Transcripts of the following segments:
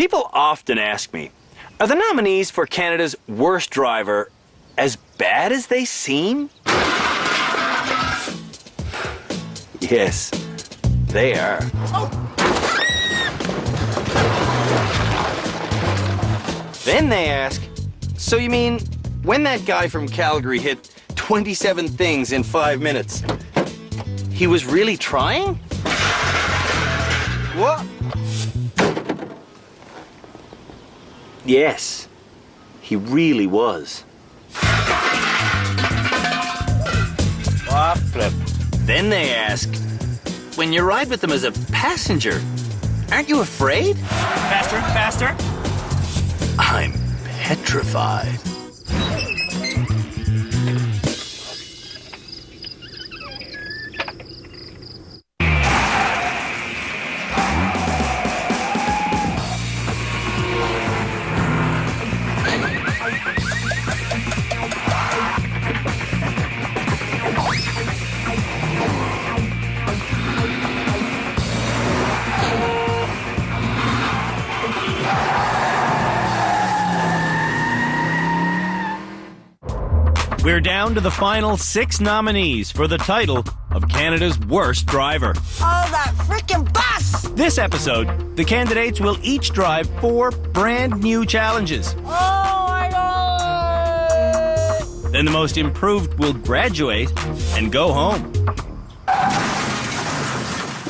People often ask me, are the nominees for Canada's worst driver as bad as they seem? Yes, they are. Then they ask, so you mean when that guy from Calgary hit 27 things in 5 minutes, he was really trying? What? Yes, he really was. Then they ask, when you ride with them as a passenger, aren't you afraid? Faster, faster. I'm petrified. We're down to the final 6 nominees for the title of Canada's worst driver. Oh, that frickin' bus! This episode, the candidates will each drive 4 brand new challenges. Oh my God! Then the most improved will graduate and go home.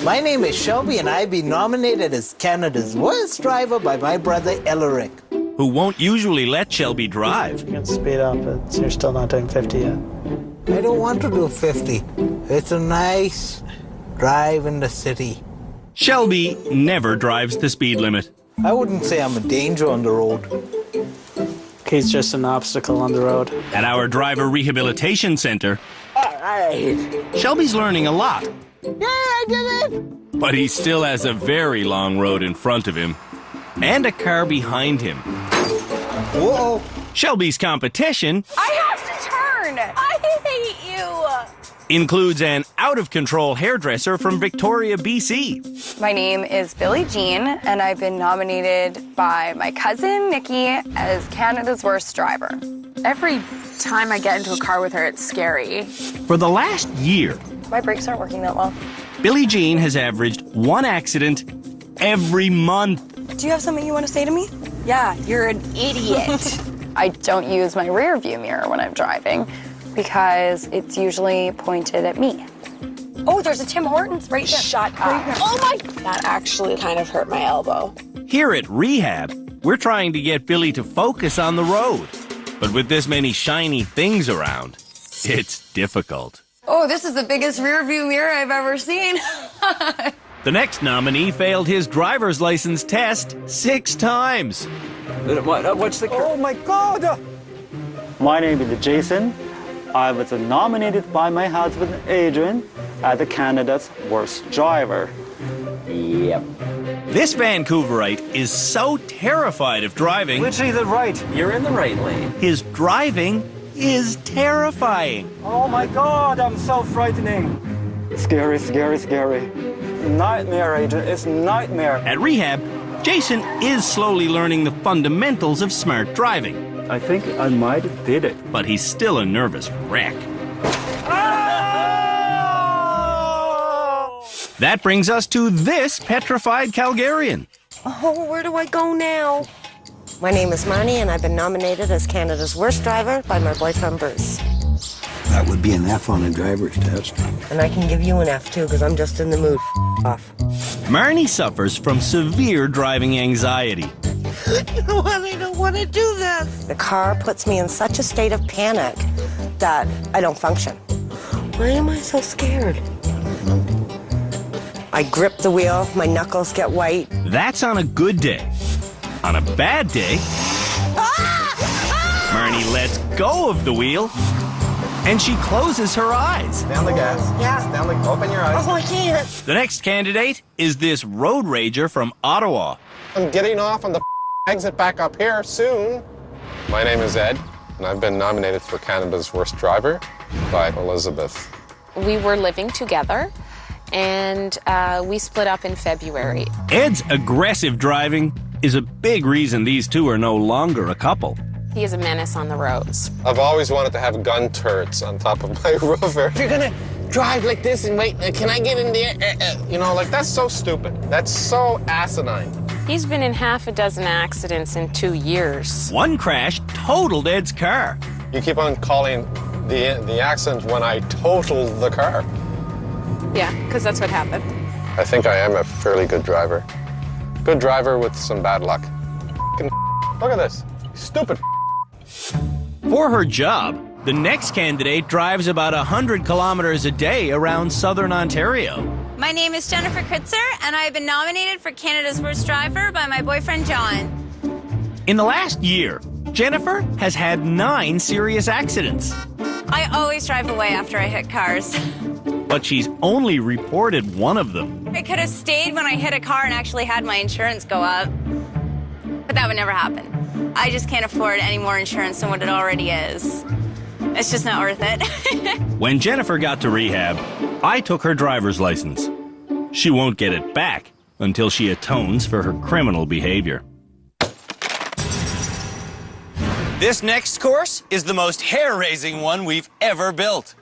My name is Shelby, and I've been nominated as Canada's worst driver by my brother Elaric, who won't usually let Shelby drive. You can speed up, but you're still not doing 50 yet. I don't want to do 50. It's a nice drive in the city. Shelby never drives the speed limit. I wouldn't say I'm a danger on the road. He's just an obstacle on the road. At our driver rehabilitation center, Shelby's learning a lot. Yeah, I did it! But he still has a very long road in front of him and a car behind him. Whoa! Shelby's competition I have to turn! I hate you! includes an out-of-control hairdresser from Victoria, BC. My name is Billie Jean, and I've been nominated by my cousin, Nikki, as Canada's worst driver. Every time I get into a car with her, it's scary. For the last year, My brakes aren't working that well. Billie Jean has averaged 1 accident every month. Do you have something you want to say to me? Yeah, you're an idiot. I don't use my rear view mirror when I'm driving because it's usually pointed at me. Oh, there's a Tim Hortons right there. Shut up. Oh my! That actually kind of hurt my elbow. Here at Rehab, we're trying to get Billie to focus on the road. But with this many shiny things around, it's difficult. Oh, this is the biggest rear view mirror I've ever seen. The next nominee failed his driver's license test 6 times. What's the... Oh my God! My name is Jason. I was nominated by my husband Adrian as Canada's worst driver. Yep. This Vancouverite is so terrified of driving, Which is the right? You're in the right lane. his driving is terrifying. Oh my God, I'm so frightening. Scary, scary, scary. Nightmare, Adrian. It's nightmare. At Rehab, Jason is slowly learning the fundamentals of smart driving, I think I might did it. but he's still a nervous wreck. That brings us to this petrified Calgarian. Oh, where do I go now? My name is Marnie, and I've been nominated as Canada's worst driver by my boyfriend Bruce. That would be an F on a driver's test. And I can give you an F too, because I'm just in the mood. Off. Marnie suffers from severe driving anxiety. You know what? I don't want to do this. The car puts me in such a state of panic that I don't function. Why am I so scared? I grip the wheel, my knuckles get white. That's on a good day. On a bad day, Marnie lets go of the wheel and she closes her eyes. Down the gas. Yeah. Down the... Open your eyes. Oh, I can't. The next candidate is this road rager from Ottawa. I'm getting off on the exit back up here soon. My name is Ed, and I've been nominated for Canada's Worst Driver by Elizabeth. We were living together, and we split up in February. Ed's aggressive driving is a big reason these two are no longer a couple. He is a menace on the roads. I've always wanted to have gun turrets on top of my rover. If you're gonna drive like this and wait, can I get in there? You know, like, that's so stupid. That's so asinine. He's been in half a dozen accidents in 2 years. One crash totaled Ed's car. You keep on calling the accident when I totaled the car. Yeah, because that's what happened. I think I am a fairly good driver. Good driver with some bad luck. Look at this. Stupid. For her job, the next candidate drives about 100 kilometers a day around southern Ontario. My name is Jennifer Kritzer, and I have been nominated for Canada's Worst Driver by my boyfriend, John. In the last year, Jennifer has had 9 serious accidents. I always drive away after I hit cars. But she's only reported one of them. I could have stayed when I hit a car and actually had my insurance go up. But that would never happen. I just can't afford any more insurance than what it already is. It's just not worth it. When Jennifer got to rehab, I took her driver's license. She won't get it back until she atones for her criminal behavior. This next course is the most hair-raising one we've ever built.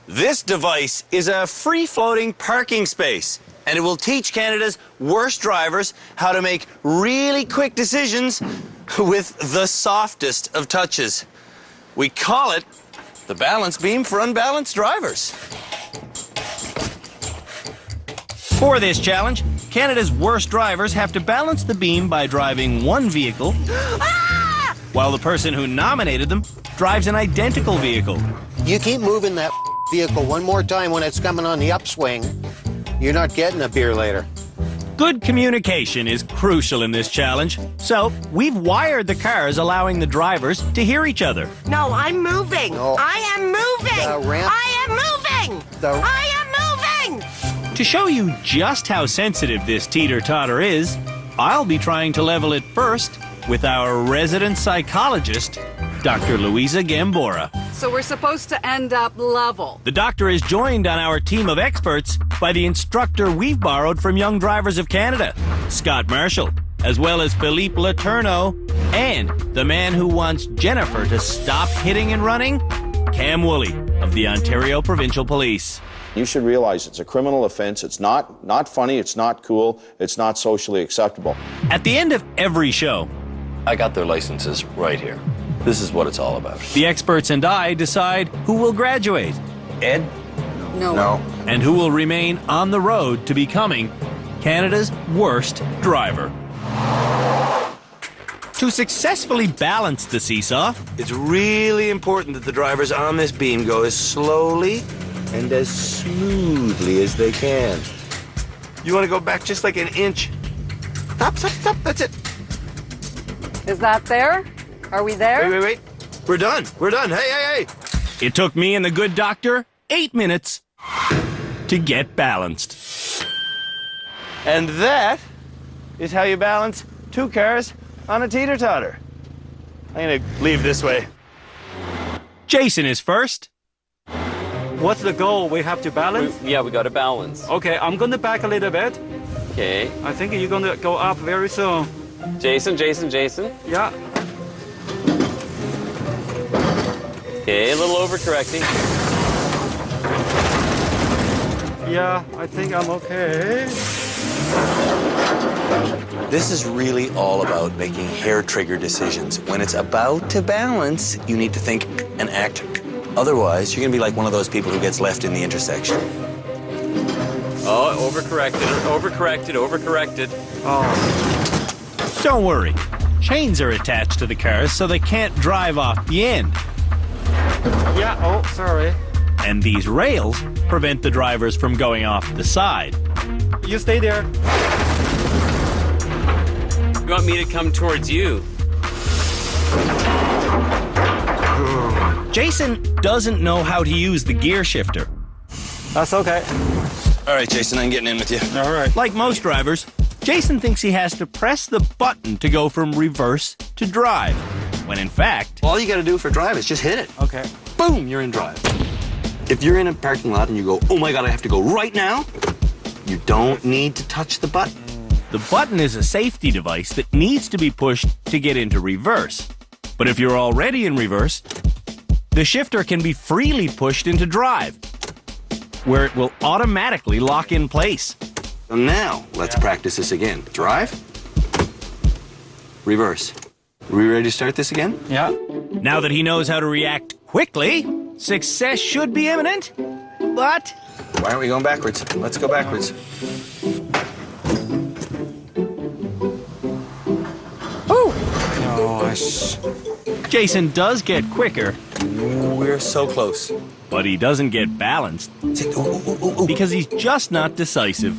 This device is a free-floating parking space, and it will teach Canada's worst drivers how to make really quick decisions with the softest of touches. We call it the balance beam for unbalanced drivers. For this challenge, Canada's worst drivers have to balance the beam by driving one vehicle, while the person who nominated them drives an identical vehicle. You keep moving that vehicle one more time when it's coming on the upswing, you're not getting a beer later. Good communication is crucial in this challenge, so we've wired the cars allowing the drivers to hear each other. No, I'm moving. No. I am moving. The ramp- I am moving. I am moving. To show you just how sensitive this teeter-totter is, I'll be trying to level it first with our resident psychologist, Dr. Louisa Gambora. So we're supposed to end up level. The doctor is joined on our team of experts by the instructor we've borrowed from Young Drivers of Canada, Scott Marshall, as well as Philippe Letourneau, and the man who wants Jennifer to stop hitting and running, Cam Woolley of the Ontario Provincial Police. You should realize it's a criminal offense. It's not funny, it's not cool, it's not socially acceptable. At the end of every show, I got their licenses right here. This is what it's all about. the experts and I decide who will graduate. Ed? No. And who will remain on the road to becoming Canada's worst driver. To successfully balance the seesaw, It's really important that the drivers on this beam go as slowly and as smoothly as they can. You want to go back just like an inch. Stop, that's it. Is that there? Are we there? Wait. We're done. Hey. it took me and the good doctor 8 minutes to get balanced. And that is how you balance 2 cars on a teeter-totter. I'm gonna leave this way. Jason is first. What's the goal? We have to balance? We got to balance. Okay, I'm going to back a little bit. Okay. I think you're going to go up very soon. Jason. Yeah. Okay, a little overcorrecting. Yeah, I think I'm okay. This is really all about making hair-trigger decisions. When it's about to balance, you need to think and act. Otherwise, you're gonna be like one of those people who gets left in the intersection. Oh, overcorrected. Oh. Don't worry. Chains are attached to the cars so they can't drive off the end. Yeah, oh, sorry. And these rails prevent the drivers from going off the side. You stay there. You want me to come towards you? Jason doesn't know how to use the gear shifter. That's okay. All right, Jason, I'm getting in with you. All right. Like most drivers, Jason thinks he has to press the button to go from reverse to drive, when in fact... All you gotta do for drive is just hit it. Okay. Boom, you're in drive. If you're in a parking lot and you go, oh my God, I have to go right now, you don't need to touch the button. The button is a safety device that needs to be pushed to get into reverse. But if you're already in reverse, the shifter can be freely pushed into drive, where it will automatically lock in place. So now, let's practice this again. Drive. Reverse. Are we ready to start this again? Yeah. Now that he knows how to react quickly, success should be imminent. But Why aren't we going backwards? Let's go backwards. Jason does get quicker. We're so close. But he doesn't get balanced because he's just not decisive.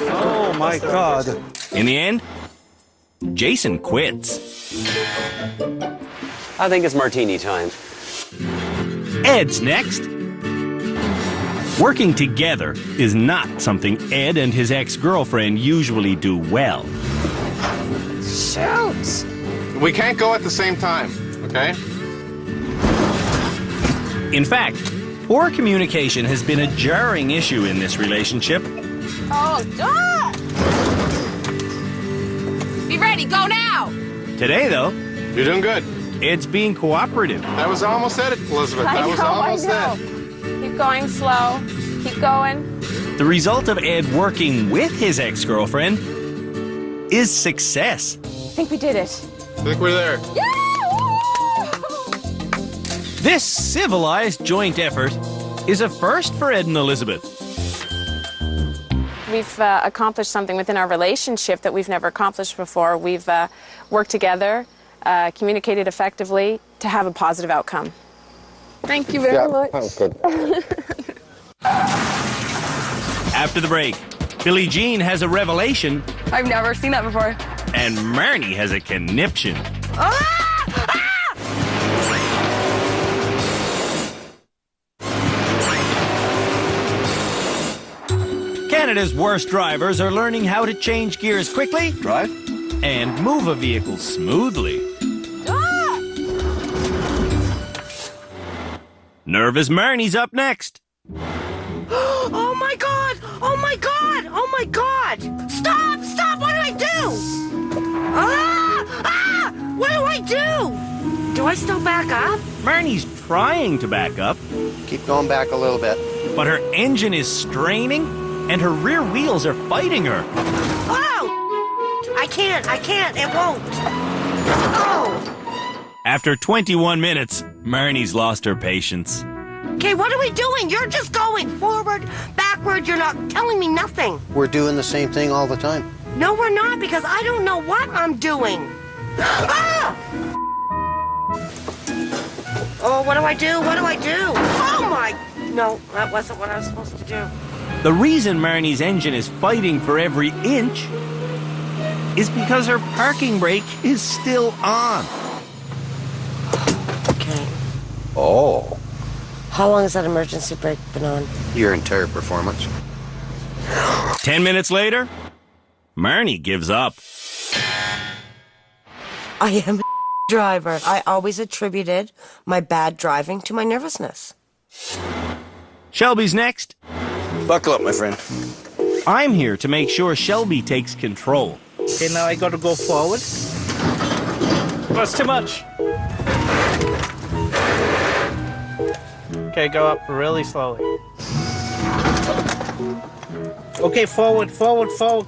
Oh my God. In the end, Jason quits. I think it's martini time. Ed's next. Working together is not something Ed and his ex-girlfriend usually do well. Shoot! We can't go at the same time, okay? In fact, poor communication has been a jarring issue in this relationship. Oh, God! Be ready, go now! Today, though, You're doing good. Ed's being cooperative. That was almost it, Elizabeth. That was almost it. Keep going slow. Keep going. The result of Ed working with his ex-girlfriend is success. I think we did it. I think we're there. This civilized joint effort is a first for Ed and Elizabeth. We've accomplished something within our relationship that we've never accomplished before. We've worked together, communicated effectively to have a positive outcome. Thank you very much. That was good. After the break, Billie Jean has a revelation I've never seen that before. and Marnie has a conniption. Canada's worst drivers are learning how to change gears quickly, Drive. and move a vehicle smoothly. Nervous Marnie's up next. Oh my God! Oh my God! Oh my God! Stop! Stop! What do I do? What do I do? Do I still back up? Marnie's trying to back up, Keep going back a little bit. but her engine is straining and her rear wheels are fighting her. Oh! I can't! It won't! Oh! After 21 minutes, Marnie's lost her patience. Okay, what are we doing? You're just going forward, backward. You're not telling me nothing. We're doing the same thing all the time. No, we're not, because I don't know what I'm doing. Ah! Oh, what do I do? What do I do? Oh my! No, that wasn't what I was supposed to do. The reason Marnie's engine is fighting for every inch is because her parking brake is still on. Okay. Oh. How long has that emergency brake been on? Your entire performance. 10 minutes later, Marnie gives up. I am a driver. I always attributed my bad driving to my nervousness. Shelby's next. Buckle up, my friend. I'm here to make sure Shelby takes control. Okay, now I got to go forward. That's too much. Okay, go up really slowly. Okay, forward,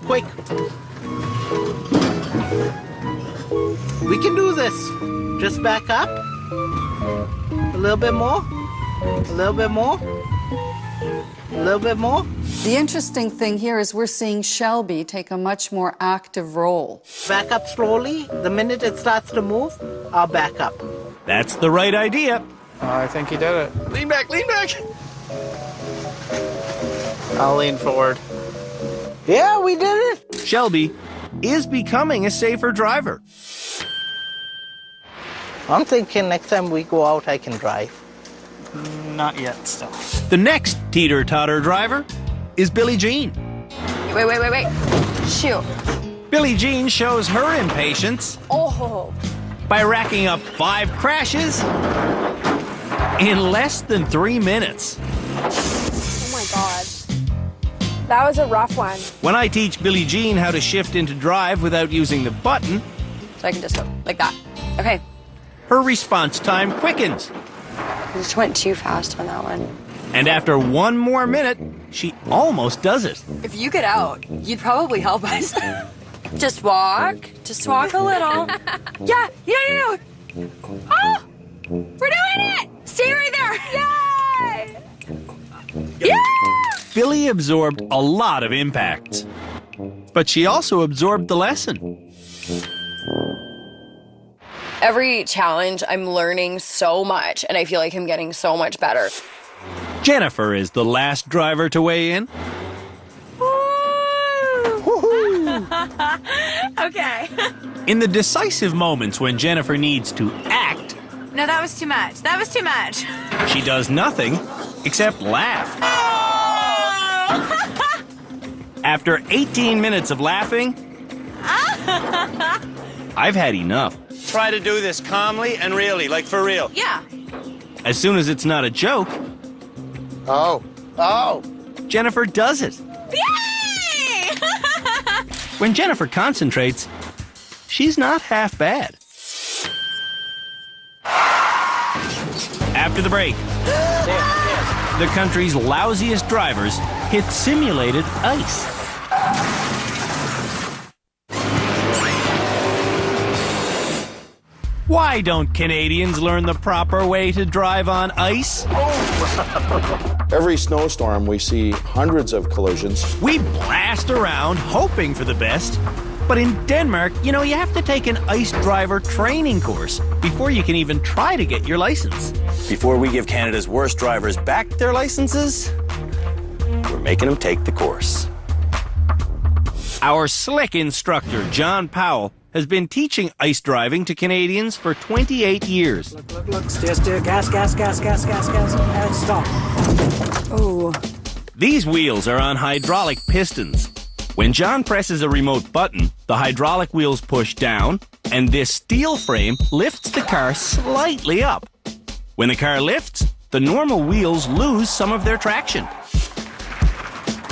quick. We can do this. Just back up. A little bit more. A little bit more. A little bit more. The interesting thing here is we're seeing Shelby take a much more active role. Back up slowly. The minute it starts to move, I'll back up. That's the right idea. I think you did it. Lean back, lean back. I'll lean forward. Yeah, we did it. Shelby is becoming a safer driver. I'm thinking next time we go out, I can drive. Not yet, still. The next teeter-totter driver is Billie Jean. Wait. Shoot. Billie Jean shows her impatience Oh. by racking up 5 crashes in less than 3 minutes. Oh my God. That was a rough one. When I teach Billie Jean how to shift into drive without using the button, So I can just go like that. Okay. her response time quickens. I just went too fast on that one. And after one more minute, she almost does it. If you get out, you'd probably help us. Just walk. Just walk a little. Yeah. Oh! We're doing it! Stay right there! Yay! Yeah! Billie absorbed a lot of impacts, but she also absorbed the lesson. Every challenge, I'm learning so much, and I feel like I'm getting so much better. Jennifer is the last driver to weigh in. Okay. In the decisive moments when Jennifer needs to act, No, that was too much. That was too much. she does nothing except laugh. After 18 minutes of laughing, I've had enough. Try to do this calmly and really, like for real. Yeah. As soon as it's not a joke, Jennifer does it. Yay! When Jennifer concentrates, she's not half bad. After the break, the country's lousiest drivers hit simulated ice. Why don't Canadians learn the proper way to drive on ice? Every snowstorm, we see hundreds of collisions. We blast around hoping for the best. But in Denmark, you have to take an ice driver training course before you can even try to get your license. Before we give Canada's worst drivers back their licenses, we're making them take the course. Our slick instructor, John Powell, has been teaching ice driving to Canadians for 28 years. Look, steer, gas, and stop. Oh. These wheels are on hydraulic pistons. When John presses a remote button, the hydraulic wheels push down, and this steel frame lifts the car slightly up. When the car lifts, the normal wheels lose some of their traction.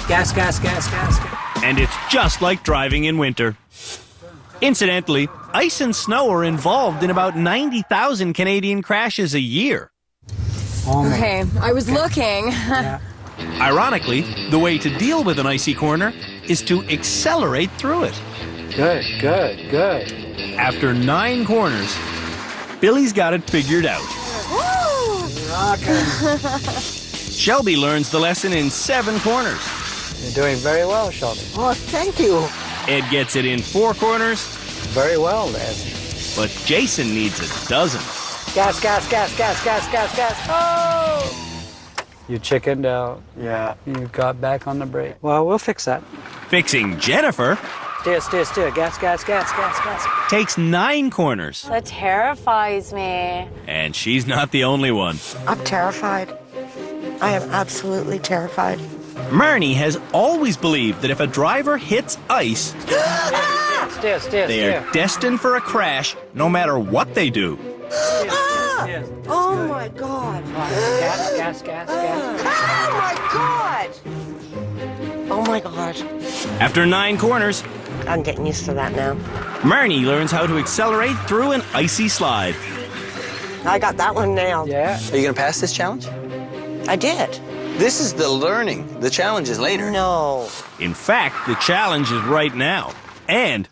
Gas. And it's just like driving in winter. Incidentally, ice and snow are involved in about 90,000 Canadian crashes a year. Okay, I was looking. Ironically, the way to deal with an icy corner is to accelerate through it. Good. After 9 corners, Billie's got it figured out. Shelby learns the lesson in 7 corners. You're doing very well, Shelby. Oh, thank you. Ed gets it in 4 corners. Very well, Ed. But Jason needs a dozen. Gas. Oh! You chickened out. Yeah. You got back on the brake. Well, we'll fix that. Fixing Jennifer Steer. Gas. takes 9 corners. That terrifies me. And she's not the only one. I'm terrified. I am absolutely terrified. Marnie has always believed that if a driver hits ice, Steer. they are destined for a crash no matter what they do. Oh my God. Gas. Oh my God. After 9 corners, I'm getting used to that now. Marnie learns how to accelerate through an icy slide. I got that one nailed. Yeah. Are you going to pass this challenge? I did. This is the learning. The challenge is later. No. In fact, the challenge is right now. And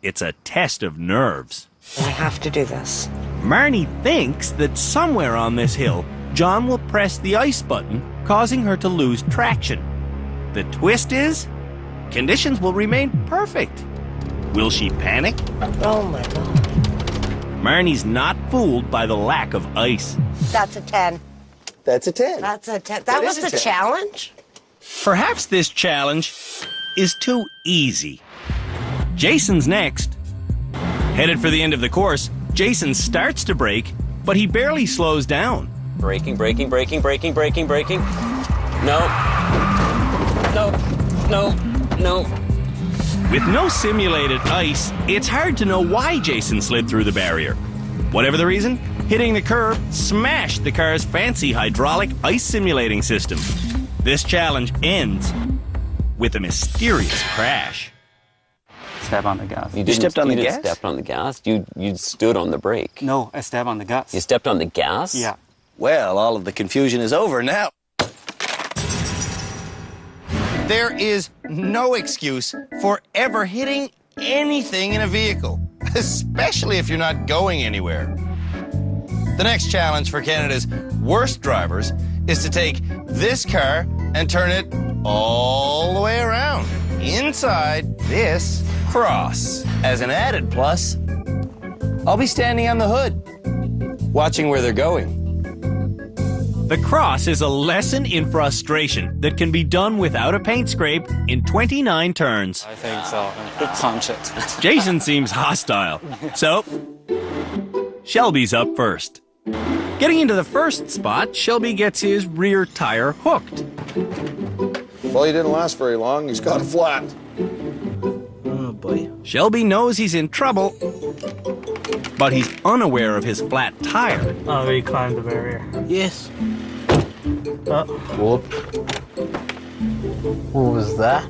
it's a test of nerves. I have to do this. Marnie thinks that somewhere on this hill, John will press the ice button, causing her to lose traction. The twist is, conditions will remain perfect. Will she panic? Oh my God. Marnie's not fooled by the lack of ice. That's a 10. That's a 10. That's a 10. That was is a the 10. challenge? Perhaps this challenge is too easy. Jason's next. Headed for the end of the course, Jason starts to brake, but he barely slows down. Braking. No. With no simulated ice, it's hard to know why Jason slid through the barrier. Whatever the reason, hitting the curb smashed the car's fancy hydraulic ice simulating system. This challenge ends with a mysterious crash. Step on the gas. You stepped on the gas? You Stepped on the gas? You stood on the brake. No, I stepped on the gas. You stepped on the gas? Yeah. Well, all of the confusion is over now. There is no excuse for ever hitting anything in a vehicle, especially if you're not going anywhere. The next challenge for Canada's worst drivers is to take this car and turn it all the way around inside this cross. As an added plus, I'll be standing on the hood, watching where they're going. The cross is a lesson in frustration that can be done without a paint scrape in 29 turns. I think so. Punch it. Jason seems hostile. So, Shelby's up first. Getting into the first spot, Shelby gets his rear tire hooked. Well, he didn't last very long. He's got a flat. Oh, boy. Shelby knows he's in trouble, but he's unaware of his flat tire. Oh, we climbed the barrier. Yes. Whoop. What was that?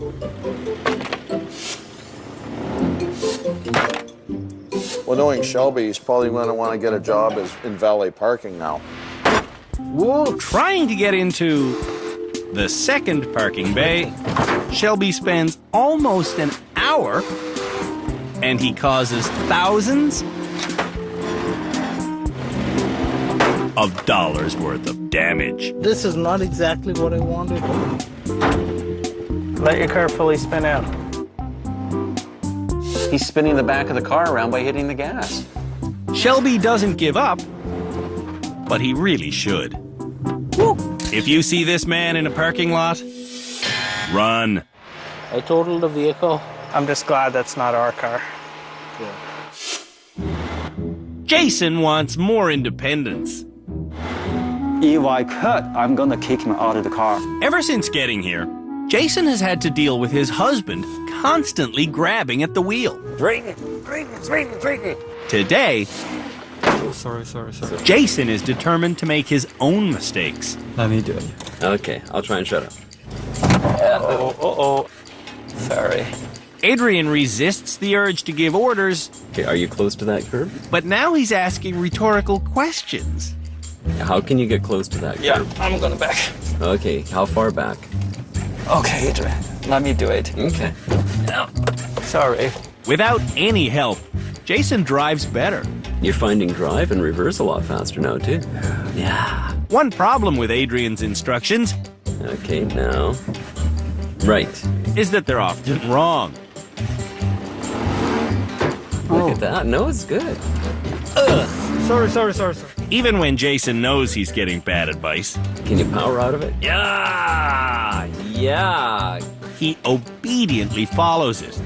Well, knowing Shelby, he's probably going to want to get a job in valet parking now. Whoa. Trying to get into the second parking bay, Shelby spends almost an hour, and he causes thousands of dollars worth of damage. This is not exactly what I wanted. Let your car fully spin out. He's spinning the back of the car around by hitting the gas. Shelby doesn't give up, but he really should. Woo. If you see this man in a parking lot, run. I totaled the vehicle. I'm just glad that's not our car. Jason wants more independence. If I could, I'm gonna kick him out of the car. Ever since getting here, Jason has had to deal with his husband constantly grabbing at the wheel. Today, Sorry. Jason is determined to make his own mistakes. Let me do it. Okay, I'll try and shut up. Sorry. Adrian resists the urge to give orders. Okay, are you close to that curb? But now he's asking rhetorical questions. How can you get close to that curb? Yeah, I'm gonna back. Okay, how far back? Okay, Adrian, let me do it. Okay. Sorry. Without any help, Jason drives better. You're finding drive and reverse a lot faster now, too. Yeah. One problem with Adrian's instructions. Okay, now. Right. Is that they're often wrong. Look at that. No, it's good. Sorry. Even when Jason knows he's getting bad advice. Can you power out of it? Yeah! He obediently follows it.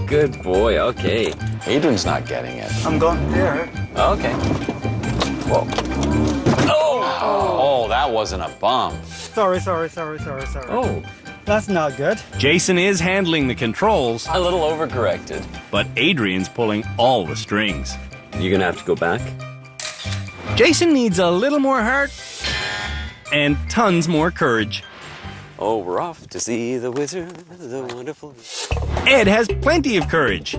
Good boy. Okay. Adrian's not getting it. I'm going there. Okay. Whoa. Oh, that wasn't a bump. Sorry. Oh. That's not good. Jason is handling the controls, A little overcorrected. but Adrian's pulling all the strings. You're gonna have to go back? Jason needs a little more heart and tons more courage. Oh, we're off to see the wizard, the wonderful. Ed has plenty of courage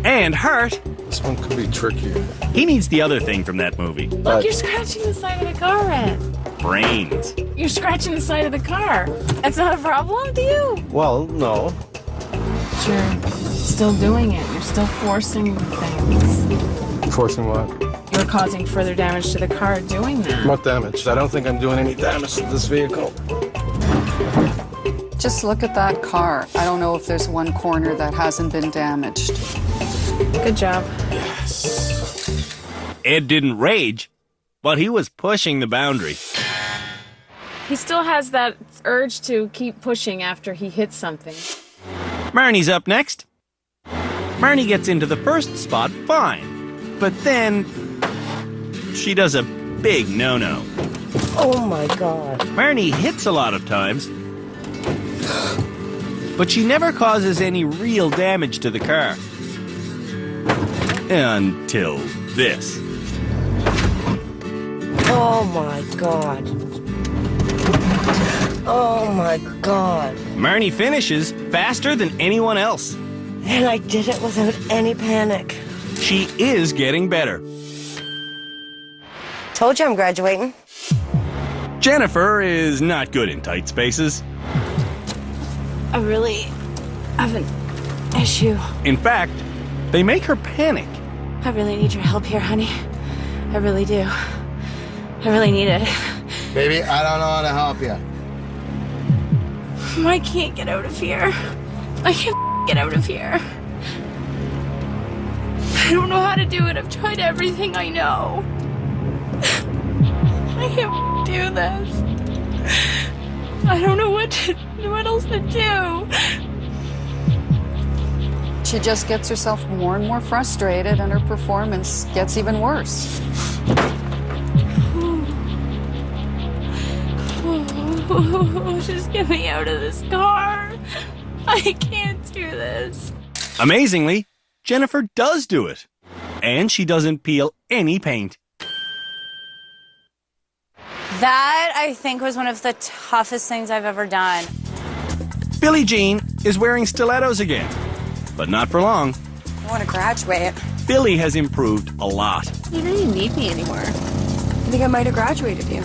and heart. This one could be trickier. He needs the other thing from that movie. Look, you're scratching the side of the car, Ed. Brains. You're scratching the side of the car. That's not a problem to you. Well, no. You're still doing it. You're still forcing things. Forcing what? You're causing further damage to the car doing that. What damage? I don't think I'm doing any damage to this vehicle. Just look at that car. I don't know if there's one corner that hasn't been damaged. Good job. Ed didn't rage, but he was pushing the boundary. He still has that urge to keep pushing after he hits something. Marnie's up next. Marnie gets into the first spot fine, but then she does a big no-no. Oh my God. Marnie hits a lot of times, but she never causes any real damage to the car. Until this. Oh my God. Oh my God. Marnie finishes faster than anyone else. And I did it without any panic. She is getting better. Told you I'm graduating. Jennifer is not good in tight spaces. I really have an issue. In fact, they make her panic. I really need your help here, honey. I really do. I really need it. Baby, I don't know how to help you. I can't get out of here. I can't get out of here. I don't know how to do it. I've tried everything I know. I can't do this. I don't know what else to do. She just gets herself more and more frustrated, and her performance gets even worse. Just get me out of this car. I can't do this. Amazingly, Jennifer does do it. And she doesn't peel any paint. That, I think, was one of the toughest things I've ever done. Billie Jean is wearing stilettos again. But not for long. I want to graduate. Billie has improved a lot. You don't even need me anymore. I think I might have graduated you.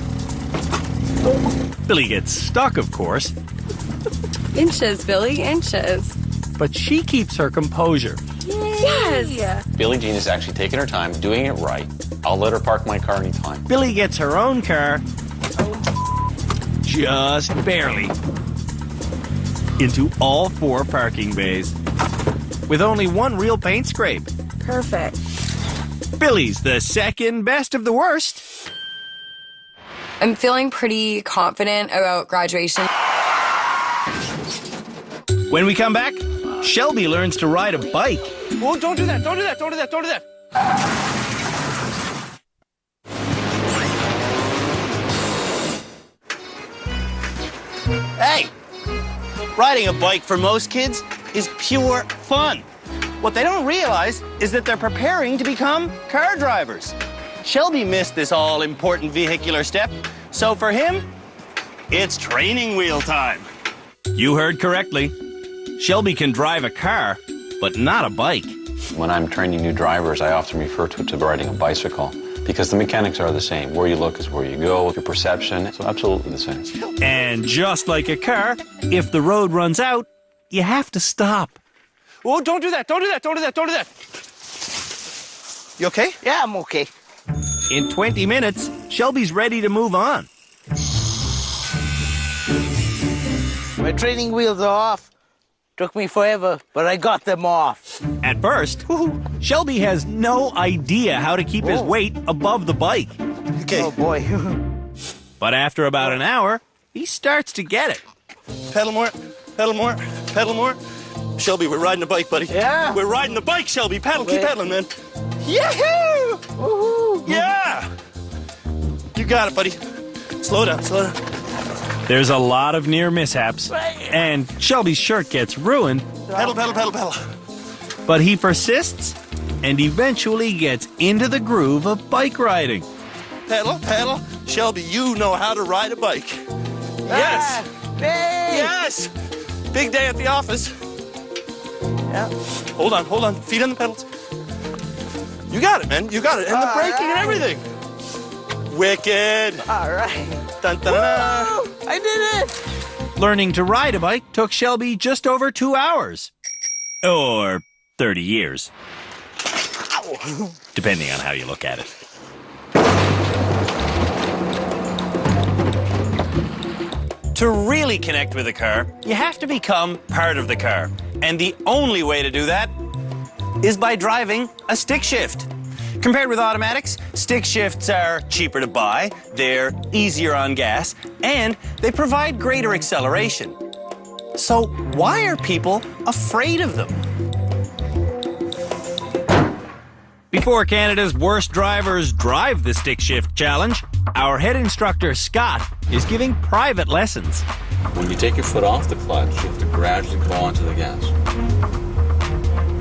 Billie gets stuck, of course. Inches, Billy, inches. But she keeps her composure. Yes! Billie Jean is actually taking her time, doing it right. I'll let her park my car anytime. Billie gets her own car, just barely, into all 4 parking bays, with only one real paint scrape. Perfect. Billie's the second best of the worst. I'm feeling pretty confident about graduation. When we come back, Shelby learns to ride a bike. Oh, don't do that, don't do that, don't do that, don't do that. Hey, riding a bike for most kids is pure fun. What they don't realize is that they're preparing to become car drivers. Shelby missed this all-important vehicular step, so for him, it's training wheel time. You heard correctly. Shelby can drive a car, but not a bike. When I'm training new drivers, I often refer to riding a bicycle because the mechanics are the same. Where you look is where you go, your perception, so absolutely the same. And just like a car, if the road runs out, you have to stop. Oh, don't do that, don't do that, don't do that, don't do that. You okay? Yeah, I'm okay. In 20 minutes, Shelby's ready to move on. My training wheels are off. Took me forever, but I got them off. At first, Shelby has no idea how to keep his weight above the bike. Okay. Oh, boy. But after about an hour, he starts to get it. Pedal more, pedal more, pedal more. Shelby, we're riding a bike, buddy. Yeah. We're riding a bike, Shelby. Paddle, keep Okay. pedaling, man. Yahoo! Woohoo! Yeah! You got it, buddy. Slow down, slow down. There's a lot of near mishaps, and Shelby's shirt gets ruined. Pedal, pedal, pedal, pedal. But he persists and eventually gets into the groove of bike riding. Pedal, pedal. Shelby, you know how to ride a bike. Yes! Hey! Yes! Big day at the office. Yeah. Hold on. Feet on the pedals. You got it, man. You got it. And the braking and everything. Wicked. All right. Dun, dun, dun, dun. Woo! I did it! Learning to ride a bike took Shelby just over 2 hours. Or 30 years. Depending on how you look at it. To really connect with a car, you have to become part of the car. And the only way to do that is by driving a stick shift. Compared with automatics, stick shifts are cheaper to buy, they're easier on gas, and they provide greater acceleration. So why are people afraid of them? Before Canada's worst drivers drive the stick shift challenge, our head instructor, Scott, is giving private lessons. When you take your foot off the clutch, you have to gradually go onto the gas.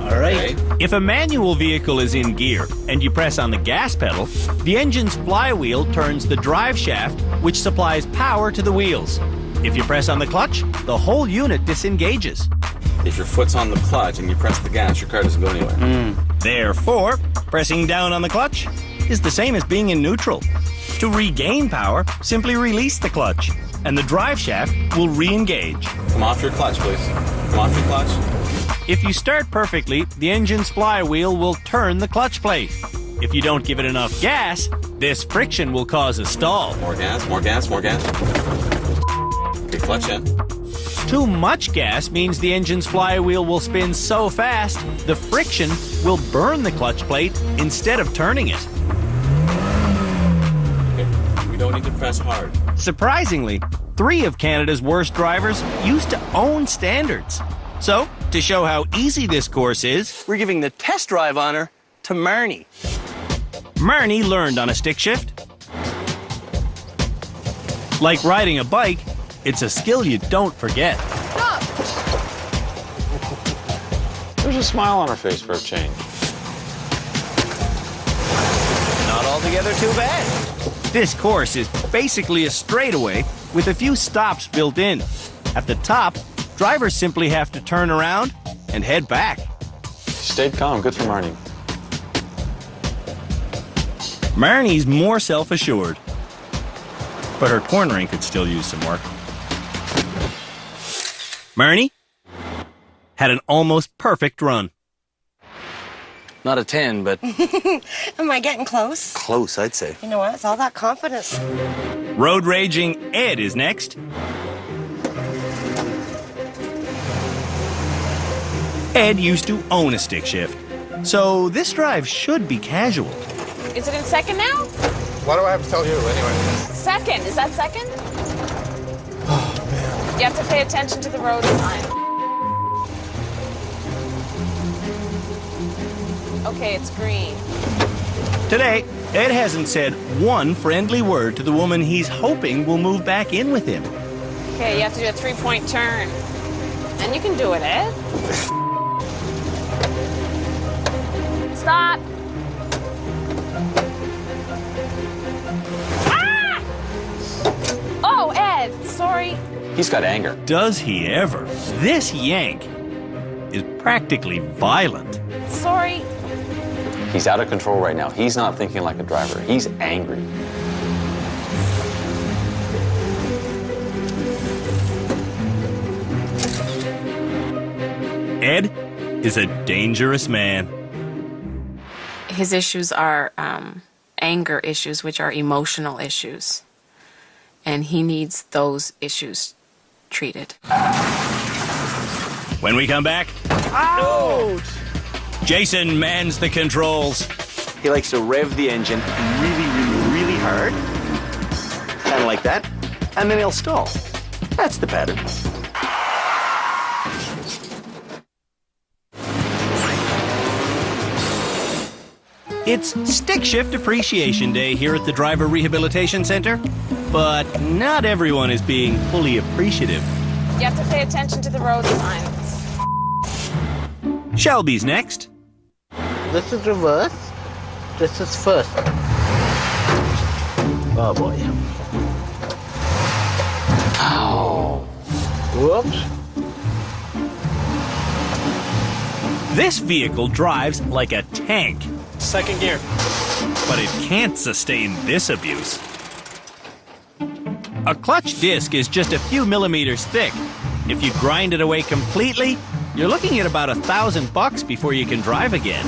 All right. If a manual vehicle is in gear and you press on the gas pedal, the engine's flywheel turns the drive shaft, which supplies power to the wheels. If you press on the clutch, the whole unit disengages. If your foot's on the clutch and you press the gas, your car doesn't go anywhere. Therefore, pressing down on the clutch is the same as being in neutral. To regain power, simply release the clutch, and the drive shaft will re-engage. Come off your clutch, please. Come off your clutch. If you start perfectly, the engine's flywheel will turn the clutch plate. If you don't give it enough gas, this friction will cause a stall. More gas, more gas, more gas. Okay, clutch in. Too much gas means the engine's flywheel will spin so fast, the friction will burn the clutch plate instead of turning it. Okay, we don't need to press hard. Surprisingly, 3 of Canada's worst drivers used to own standards. So, to show how easy this course is, we're giving the test drive honor to Marnie. Marnie learned on a stick shift. Like riding a bike, it's a skill you don't forget. Stop! There's a smile on her face for a change. Not altogether too bad. This course is basically a straightaway with a few stops built in. At the top, drivers simply have to turn around and head back. Stayed calm. Good for Marnie. Marnie's more self-assured, but her cornering could still use some work. Marnie had an almost perfect run. Not a 10, but Am I getting close? Close, I'd say. You know what? It's all that confidence. road raging Ed is next. Ed used to own a stick shift, so this drive should be casual. Is it in second now? Why do I have to tell you anyway? Second. Is that second? Oh, man. You have to pay attention to the road sign. Okay, it's green. Today, Ed hasn't said one friendly word to the woman he's hoping will move back in with him. Okay, you have to do a 3-point turn. And you can do it, Ed. Stop. Ah! Oh, Ed, sorry. He's got anger. Does he ever? This yank is practically violent. Sorry. He's out of control right now. He's not thinking like a driver. He's angry. Ed is a dangerous man. His issues are anger issues, which are emotional issues. And he needs those issues treated. When we come back, Ouch! Jason mans the controls. He likes to rev the engine really hard. Kind of like that. And then he'll stall. That's the pattern. It's Stick Shift Appreciation Day here at the Driver Rehabilitation Center, but not everyone is being fully appreciative. You have to pay attention to the road signs. Shelby's next. This is reverse. This is first. Oh boy. Ow. Whoops. This vehicle drives like a tank, Second gear. but it can't sustain this abuse. A clutch disc is just a few millimeters thick. If you grind it away completely, you're looking at about $1,000 before you can drive again.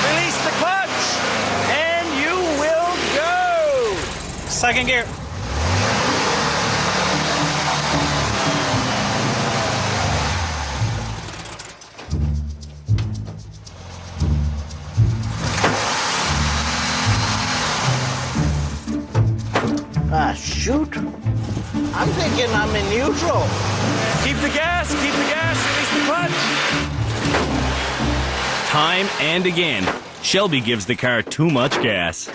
Release the clutch, and you will go. Second gear. Ah, shoot. I'm thinking I'm in neutral. Keep the gas, release the clutch. Time and again, Shelby gives the car too much gas,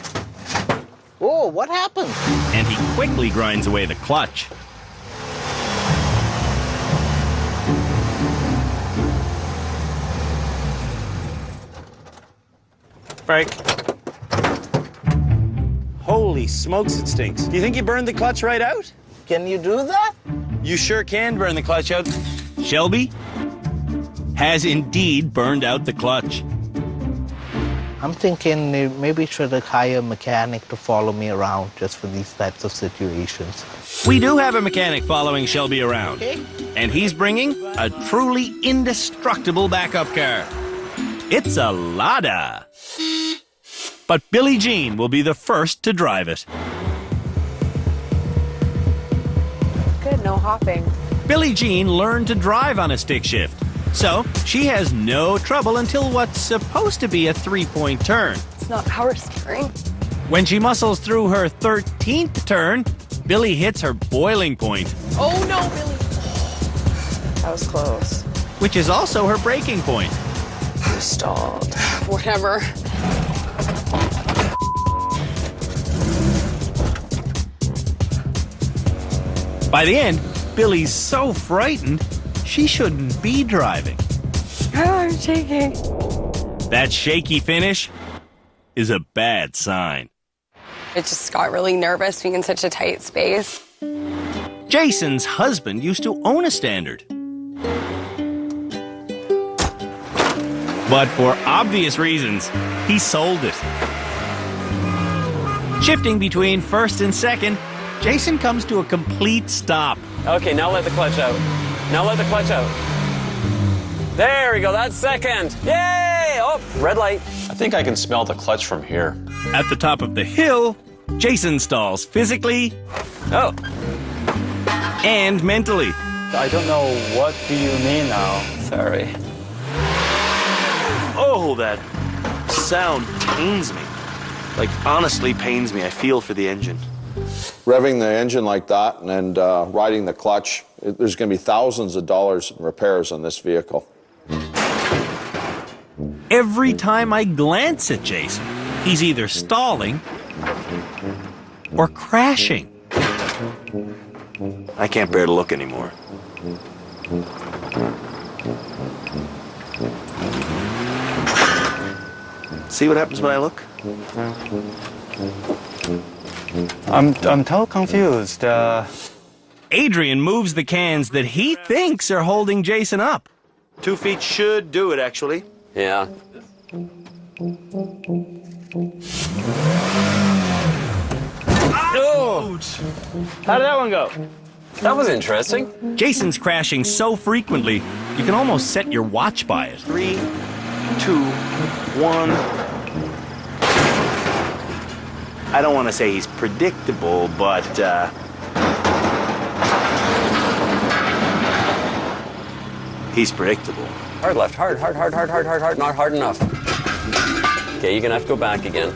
Oh, what happened? and he quickly grinds away the clutch. Brake. Holy Holy smokes, it stinks. Do you think you burned the clutch right out? Can you do that? You sure can burn the clutch out. Shelby has indeed burned out the clutch. I'm thinking maybe should hire a mechanic to follow me around just for these types of situations. We do have a mechanic following Shelby around. Okay. And he's bringing a truly indestructible backup car. It's a Lada. But Billie Jean will be the first to drive it. Good, no hopping. Billie Jean learned to drive on a stick shift. So she has no trouble until what's supposed to be a 3-point turn. It's not power steering. When she muscles through her 13th turn, Billie hits her boiling point, Oh no, Billy. That was close. which is also her breaking point. Stalled. Whatever. By the end, Billie's so frightened, she shouldn't be driving. I'm shaking. That shaky finish is a bad sign. I just got really nervous being in such a tight space. Jason's husband used to own a Standard. But for obvious reasons, he sold it. Shifting between first and second, Jason comes to a complete stop. Okay, now let the clutch out. Now let the clutch out. There we go, that's second. Yay! Oh, red light. I think I can smell the clutch from here. At the top of the hill, Jason stalls physically and mentally. I don't know what do you mean now. Sorry. Oh, that sound pains me. Like, honestly pains me. I feel for the engine. Revving the engine like that and riding the clutch, there's going to be thousands of dollars in repairs on this vehicle. Every time I glance at Jason, he's either stalling or crashing. I can't bear to look anymore. See what happens when I look? I'm totally confused. Adrian moves the cans that he thinks are holding Jason up. 2 feet should do it, actually. Yeah. Ouch! How did that one go? That was interesting. Jason's crashing so frequently, you can almost set your watch by it. 3, 2, 1. I don't want to say he's predictable, but he's predictable. Hard left, hard, not hard enough. Okay, you're gonna have to go back again.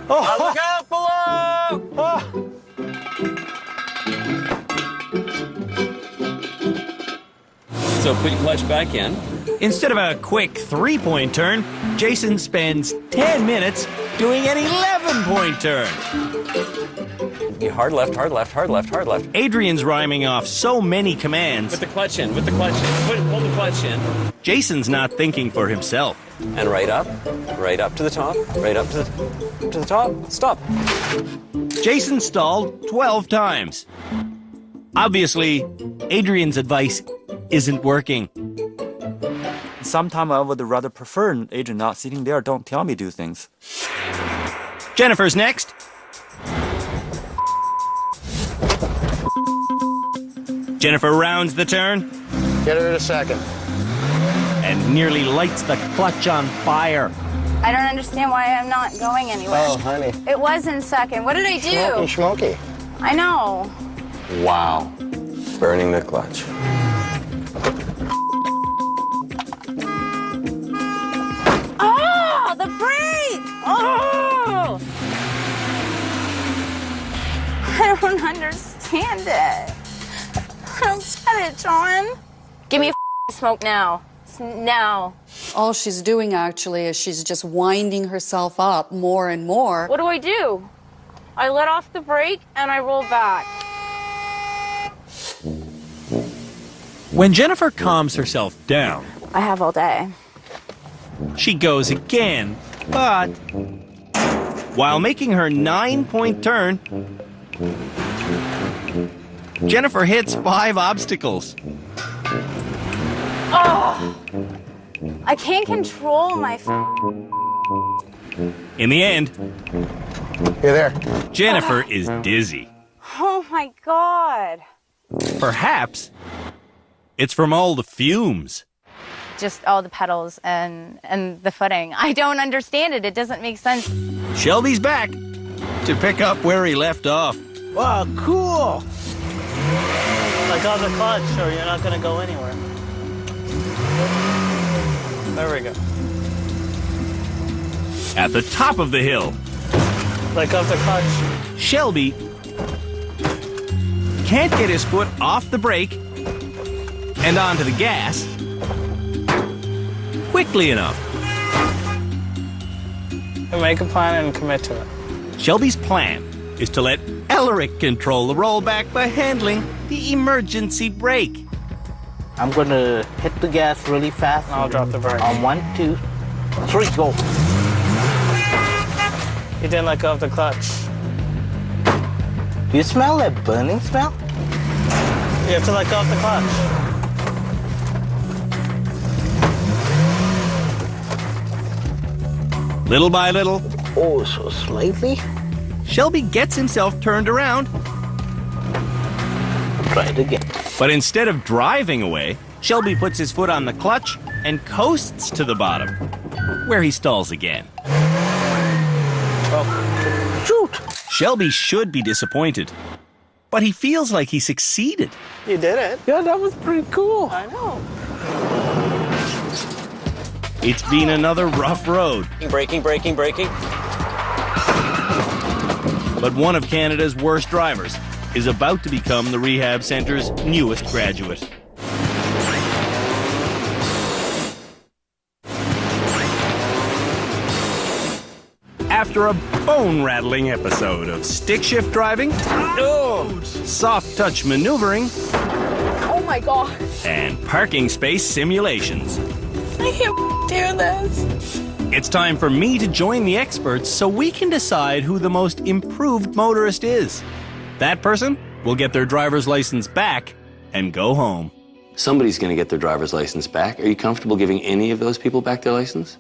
Oh, look out below! Oh. So put your clutch back in. Instead of a quick 3-point turn, Jason spends 10 minutes doing an 11-point turn. Hard left, hard left, hard left, hard left. Adrian's rhyming off so many commands. With the clutch in, with the clutch in. Pull the clutch in. Jason's not thinking for himself. And right up to the top, right up to the top. Stop. Jason stalled 12 times. Obviously, Adrian's advice isn't working. Sometimes I would rather prefer an agent not sitting there. Don't tell me do things. Jennifer's next. Jennifer rounds the turn. Get her in a second. And nearly lights the clutch on fire. I don't understand why I'm not going anywhere. Oh, honey. It was in second. What did I do? Smoky. I know. Wow. Burning the clutch. Oh, the brake! Oh! I don't understand it. I don't get it, John. Give me a smoke now. Now. All she's doing actually is she's just winding herself up more and more. What do? I let off the brake and I roll back. When Jennifer calms herself down, I have all day. she goes again, but While making her 9-point turn, Jennifer hits 5 obstacles. Oh! I can't control my In the end, Hey there. Jennifer is dizzy. Oh my God. Perhaps it's from all the fumes. Just all the pedals and the footing. I don't understand it. It doesn't make sense. Shelby's back to pick up where he left off. Wow, cool. Like on the clutch, or you're not going to go anywhere. There we go. At the top of the hill, Like off the clutch. Shelby can't get his foot off the brake and onto the gas quickly enough. Make a plan and commit to it. Shelby's plan is to let Elric control the rollback by handling the emergency brake. I'm going to hit the gas really fast. And I'll drop the brake. On 1, 2, 3, go. You didn't let go of the clutch. Do you smell that burning smell? You have to let go of the clutch. Little by little, oh, so slightly. Shelby gets himself turned around. Try it again. But instead of driving away, Shelby puts his foot on the clutch and coasts to the bottom, where he stalls again. Oh. Shoot! Shelby should be disappointed, but he feels like he succeeded. You did it. Yeah, that was pretty cool. I know. It's been another rough road. Braking. But one of Canada's worst drivers is about to become the rehab center's newest graduate. After a bone-rattling episode of stick-shift driving, soft-touch maneuvering, Oh my God. and parking space simulations, I can't do this. it's time for me to join the experts so we can decide who the most improved motorist is. That person will get their driver's license back and go home. Somebody's going to get their driver's license back. Are you comfortable giving any of those people back their license?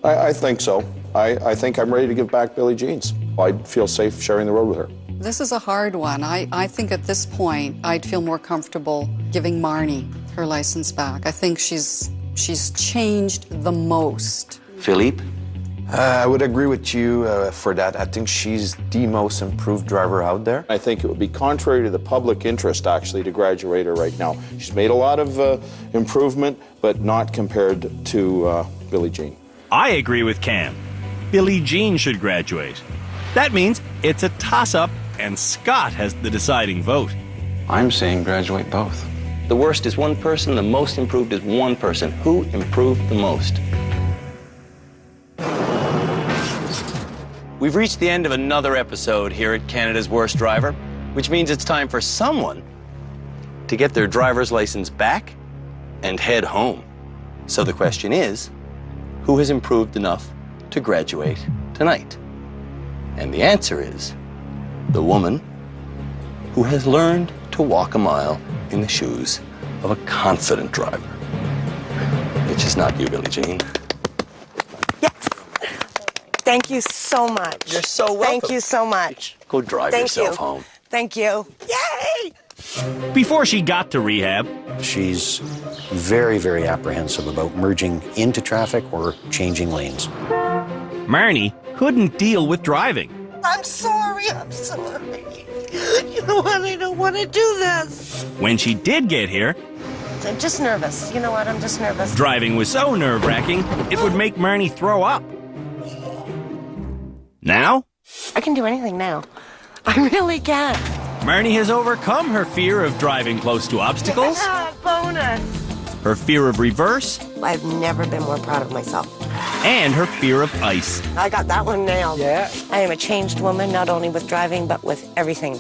I think so. I think I'm ready to give back Billie Jean's. I'd feel safe sharing the road with her. This is a hard one. I think at this point, I'd feel more comfortable giving Marnie her license back. I think she's changed the most. Philippe? I would agree with you for that. I think she's the most improved driver out there. I think it would be contrary to the public interest, actually, to graduate her right now. She's made a lot of improvement, but not compared to Billie Jean. I agree with Cam. Billie Jean should graduate. That means it's a toss-up, and Scott has the deciding vote. I'm saying graduate both. The worst is one person, the most improved is one person. Who improved the most? We've reached the end of another episode here at Canada's Worst Driver, which means it's time for someone to get their driver's license back and head home. So the question is, who has improved enough to graduate tonight? And the answer is the woman who has learned to walk a mile in the shoes of a confident driver. Which is not you, Billie Jean. Thank you so much. You're so welcome. Thank you so much. Go drive yourself home. Thank you. Yay! Before she got to rehab, She's very, very apprehensive about merging into traffic or changing lanes. Marnie couldn't deal with driving. I'm sorry. You know what? I don't want to do this. When she did get here, I'm just nervous. You know what? I'm just nervous. driving was so nerve-wracking, it would make Marnie throw up. Now, I can do anything now. I really can. Marnie has overcome her fear of driving close to obstacles, Bonus. her fear of reverse, I've never been more proud of myself. and her fear of ice. I got that one nailed. Yeah. I am a changed woman, not only with driving, but with everything.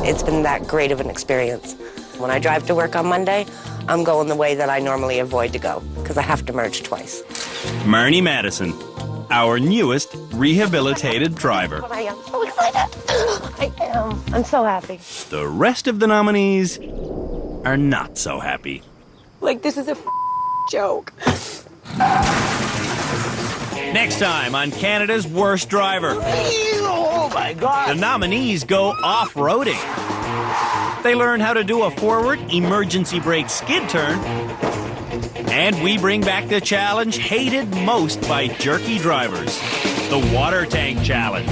It's been that great of an experience. When I drive to work on Monday, I'm going the way that I normally avoid to go, because I have to merge twice. Marnie Madison, our newest rehabilitated driver. I am so excited. I am. I'm so happy. The rest of the nominees are not so happy. Like, this is a joke. Next time on Canada's Worst Driver. Oh my God! The nominees go off-roading. They learn how to do a forward emergency brake skid turn. And we bring back the challenge hated most by jerky drivers, the water tank challenge.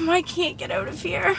I can't get out of here.